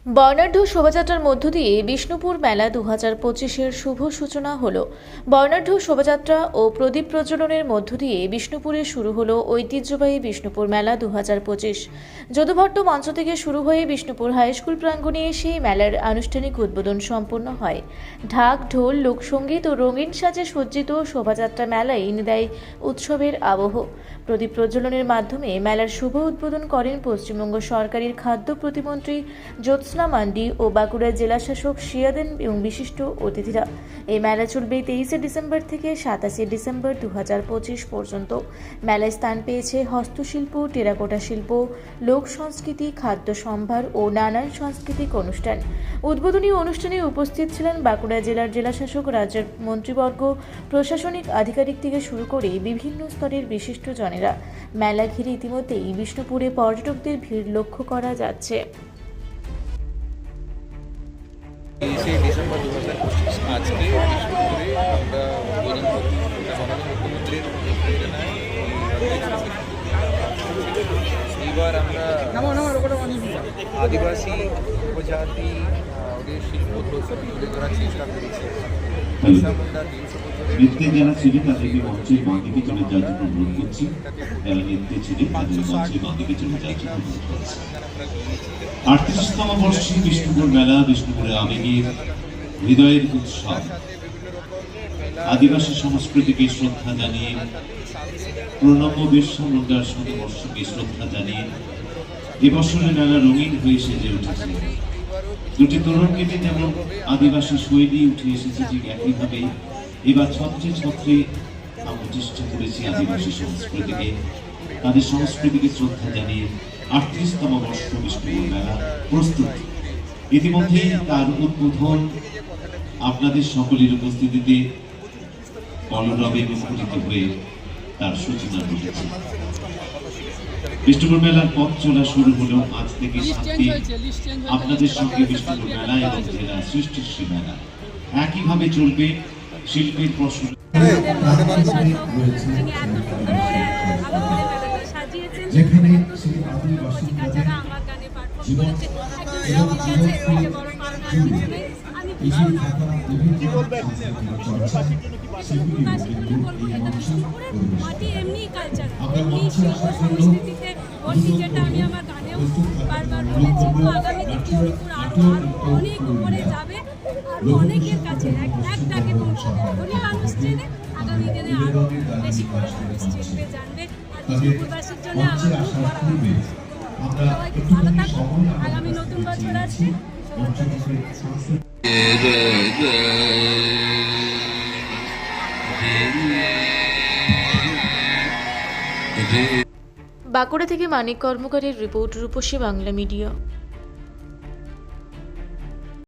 বর্ণাঢ্য শোভাযাত্রার মধ্য দিয়ে বিষ্ণুপুর মেলা 2025-এর শুভ সূচনা হলো। বর্ণাঢ্য শোভাযাত্রা ও প্রদীপ প্রজ্বলনের মধ্য দিয়ে বিষ্ণুপুরে শুরু হলো ঐতিহ্যবাহী বিষ্ণুপুর মেলা 2025। যদুভট্ট মঞ্চ থেকে শুরু হয়ে বিষ্ণুপুর হাইস্কুল প্রাঙ্গণে এসে মেলার আনুষ্ঠানিক উদ্বোধন সম্পন্ন হয়। ঢাক, ঢোল, লোকসঙ্গীত ও রঙিন সাজে সজ্জিত শোভাযাত্রা মেলায় এনে দেয় উৎসবের আবহ। প্রদীপ প্রজ্বলনের মাধ্যমে মেলার শুভ উদ্বোধন করেন পশ্চিমবঙ্গ সরকারের খাদ্য প্রতিমন্ত্রী জ্যোৎস্না মান্ডি ও বাঁকুড়া জেলা শাসক শিয়াদেন এবং বিশিষ্ট অতিথিরা। এই মেলা চলবে 23 ডিসেম্বর থেকে 27 ডিসেম্বর 2025 পর্যন্ত। মেলায় স্থান পেয়েছে হস্তশিল্প, টেরাকোটা শিল্প, লোক সংস্কৃতি, খাদ্য সম্ভার ও নানান সাংস্কৃতিক অনুষ্ঠান। উদ্বোধনী অনুষ্ঠানে উপস্থিত ছিলেন বাঁকুড়া জেলার জেলাশাসক, রাজ্যের মন্ত্রীবর্গ, প্রশাসনিক আধিকারিক থেকে শুরু করে বিভিন্ন স্তরের বিশিষ্ট জনেরা। মেলা ঘিরে ইতিমধ্যেই বিষ্ণুপুরে পর্যটকদের ভিড় লক্ষ্য করা যাচ্ছে। ডিসেম্বর 2025 আজকে বিষ্ণুপুরে আমরা উদ্বোধন করি। এটা মাননীয় মুখ্যমন্ত্রীর প্রেরণায় এইবার আমরা আদিবাসী উপজাতি ওদের শিল্প তুলে ধরার চেষ্টা করেছি। নৃত্যে যারা ছিলেন তাদেরকে মঞ্চের বাঁ দিকে চলে যাওয়ার জন্য অনুরোধ করছি। যারা নৃত্যে ছিলেন তাদের মঞ্চের বাঁ দিকে চলে যাওয়ার জন্য অনুরোধ করছি। 38তম বর্ষে বিষ্ণুপুর মেলা, বিষ্ণুপুরের আবেগের হৃদয়ের উৎসব। আদিবাসী সংস্কৃতিকে শ্রদ্ধা জানিয়ে, প্রণব বিরসা মুন্ডার শতবর্ষকে শ্রদ্ধা জানিয়ে এবছরের মেলা রঙিন হয়ে সেজে উঠেছে। দুটি তরুণ কেটে যেমন আদিবাসী শৈলী উঠে এসেছে, ঠিক একইভাবে এবার ছত্রে ছত্রে আমরা চেষ্টা করেছি আদিবাসী সংস্কৃতিকে, তাদের সংস্কৃতিকে শ্রদ্ধা জানিয়ে 38তম বর্ষ বিষ্ণুপুর মেলা প্রস্তুত। ইতিমধ্যে তার উদ্বোধন আপনাদের সকলের উপস্থিতিতে কলরবে মুখরিত হয়ে তার সূচনা ঘটেছে। বিষ্ণুপুর মেলার পথ চলা শুরু হলো আজ থেকে 7 দিন আপনাদের সঙ্গে বিষ্ণুপুর মেলা এবং জেলা সৃষ্টিশ্রী মেলা একইভাবে চলবে। শিল্পীর প্রশ্ন যেখানে সেই আদিবাসী যেটা আমি আমার গানেও বারবার বলেছি। আগামী দিন বিষ্ণুপুর আরো অনেক উপরে যাবে আর অনেকের কাছে এক ডাকে পৌঁছাবে। ধনী মানুষ চেনে, আগামী দিনে আরো বেশি করে মানুষ চিনবে, জানবে। আর বিষ্ণুপুরবাসীর জন্য আমার খুব বড় সবাইকে ভালো থাকুন। আগামী নতুন বছর আসছে। বাঁকুড়া থেকে মানিক কর্মকারের রিপোর্ট, রূপসী বাংলা মিডিয়া।